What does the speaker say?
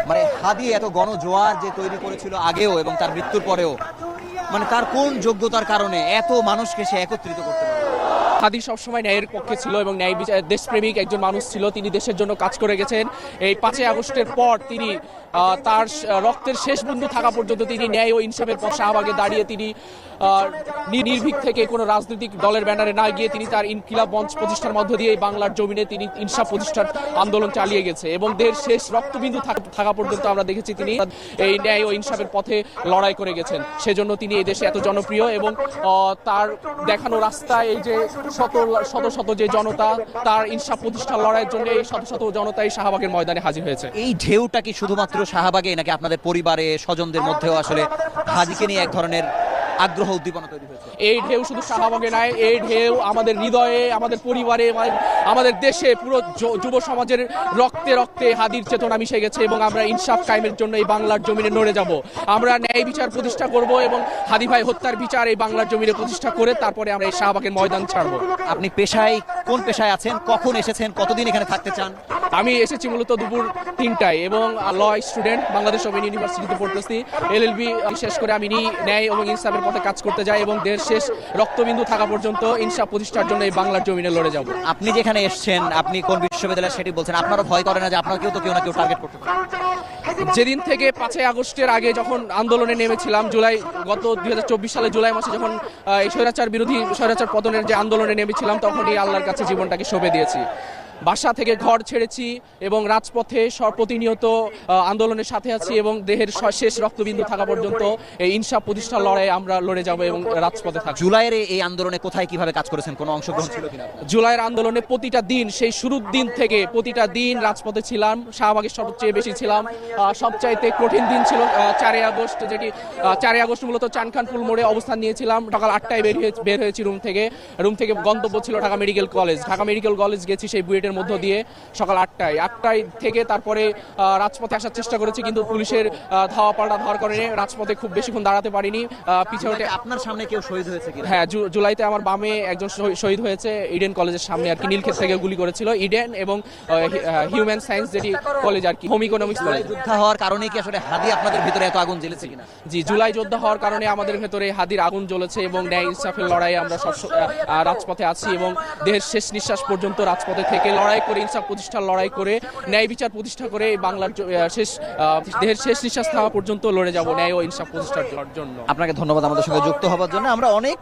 মানে হাদি এত গণজোয়ার যে তৈরি করেছিল আগেও এবং তার মৃত্যুর পরেও, মানে তার কোন যোগ্যতার কারণে এত মানুষকে সে একত্রিত করতে পারে? হাদি সবসময় ন্যায়ের পক্ষে ছিল এবং ন্যায় বিচার দেশপ্রেমিক একজন মানুষ ছিল। তিনি দেশের জন্য কাজ করে গেছেন। এই 5ই আগস্টের পর তিনি তার রক্তের শেষ বিন্দু থাকা পর্যন্ত তিনি ন্যায় ও ইনসাফের পর শাহবাগে দাঁড়িয়ে তিনি নির্ভীক থেকে কোনো রাজনৈতিক দলের ব্যানারে না গিয়ে তিনি তার ইনকিলাব মঞ্চ প্রতিষ্ঠার মধ্য দিয়ে এই বাংলার জমিনে তিনি ইনসাফ প্রতিষ্ঠার আন্দোলন চালিয়ে গেছে এবং দেহের শেষ রক্তবিন্দু থাকা পর্যন্ত আমরা দেখেছি তিনি এই ন্যায় ও ইনসাফের পথে লড়াই করে গেছেন। সেজন্য তিনি এই দেশে এত জনপ্রিয় এবং তার দেখানো রাস্তায় এই যে শত শত যে জনতা তার ইনসাফ প্রতিষ্ঠার লড়াইয়ের জন্য এই শত শত জনতা এই শাহবাগের ময়দানে হাজির হয়েছে। এই ঢেউটা কি শুধুমাত্র শাহবাগে নাকি আপনাদের পরিবারে স্বজনদের মধ্যেও আসলে হাদিকে নিয়ে এক ধরনের আগ্রহ উদ্দীপনা তৈরি হয়েছে? এই ঢেউ শুধু শাহবাগে নয়, এই ঢেউ আমাদের হৃদয়ে, আমাদের পরিবারে, আমাদের দেশে পুরো যুব সমাজের রক্তে রক্তে হাদির চেতনা মিশে গেছে এবং আমরা ইনসাফ কায়েমের জন্য এই বাংলার জমিনে নড়ে যাব। আমরা ন্যায় বিচার প্রতিষ্ঠা করব এবং হাদি ভাই হত্যার বিচার এই বাংলার জমিনে প্রতিষ্ঠা করে তারপরে আমরা এই শাহবাগের ময়দান ছাড়বো। আপনি কোন পেশায় আছেন, কখন এসেছেন, কতদিন এখানে থাকতে চান? আমি এসেছি মূলত দুপুর 3টায় এবং ল স্টুডেন্ট, বাংলাদেশ ওপেন ইউনিভার্সিটিতে পড়তেছি। এলএলবি শেষ করে আমি ন্যায় এবং ইনসাফের পথে কাজ করতে যাই এবং দেশের শেষ রক্তবিন্দু থাকা পর্যন্ত ইনসাফ প্রতিষ্ঠার জন্য এই বাংলার জমিনে লড়ে যাব। আপনি যেখানে এসেছেন, আপনি কোন বিশ্ববিদ্যালয় সেটি বলছেন, আপনারও ভয় করে না যে আপনাকেও তো কেউ না কেউ টার্গেট করতে পারে? যেদিন থেকে 5ই আগস্টের আগে যখন আন্দোলনে নেমেছিলাম, গত 2024 সালে জুলাই মাসে যখন এই স্বৈরাচার পতনের যে আন্দোলনে নেমেছিলাম, তখনই আল্লাহর কাছে জীবনটাকে সঁপে দিয়েছি। বাসা থেকে ঘর ছেড়েছি এবং রাজপথে প্রতিনিয়ত আন্দোলনের সাথে আছি এবং দেহের শেষ রক্তবিন্দু থাকা পর্যন্ত এই ইনসাফ প্রতিষ্ঠার লড়াই আমরা লড়ে যাব এবং রাজপথে থাকব। জুলাইয়ের এই আন্দোলনে কোথায় কিভাবে কাজ করেছেন, কোনো অংশগ্রহণ ছিল কিনা? জুলাইয়ের আন্দোলনে প্রতিটা দিন, সেই শুরুর দিন থেকে প্রতিটা দিন রাজপথে ছিলাম। শাহবাগে সবচেয়ে বেশি ছিলাম। সবচাইতে কঠিন দিন ছিল 4ই আগস্ট, যেটি 4ই আগস্ট মূলত চানখানপুল মোড়ে অবস্থান নিয়েছিলাম। সকাল 8টায় বের হয়েছি রুম থেকে গন্তব্য ছিল ঢাকা মেডিকেল কলেজ গেছি সেই বুয়েটের মধ্য দিয়ে সকাল 8টায় থেকে তারপরে রাজপথে আসার চেষ্টা করেছি, কিন্তু পুলিশের ধাওয়া পাল্টা ধাওয়ার কারণে রাজপথে খুব বেশিক্ষণ দাঁড়াতে পারিনি। পিছনে আপনার সামনে কেউ শহীদ হয়েছে কি? হ্যাঁ, জুলাইতে আমার বামে একজন শহীদ হয়েছে ইডেন কলেজের সামনে আর কি। নীলক্ষেত থেকে গুলি করেছিল। ইডেন এবং হিউম্যান সায়েন্স যেটি কলেজ আর কি, হোম ইকোনমিক্স কলেজ। যোদ্ধা হওয়ার কারণে কি আসলে হাদি আপনাদের ভিতরে এত আগুন জ্বলেছে কিনা? জি, জুলাই যোদ্ধা হওয়ার কারণে আমাদের ভেতরে হাদির আগুন জ্বলেছে এবং ন্যায় ইনসাফের লড়াইয়ে আমরা সব রাজপথে আছি এবং দেহের শেষ নিঃশ্বাস পর্যন্ত রাজপথে থেকে লড়াই করে ইনসাফ প্রতিষ্ঠার লড়াই করে ন্যায় বিচার প্রতিষ্ঠা করে বাংলার দেহের শেষ নিঃশ্বাস থাকা পর্যন্ত লড়ে যাব ন্যায় ও ইনসাফ প্রতিষ্ঠার জন্য। আপনাকে ধন্যবাদ আমাদের সঙ্গে যুক্ত হওয়ার জন্য। আমরা অনেক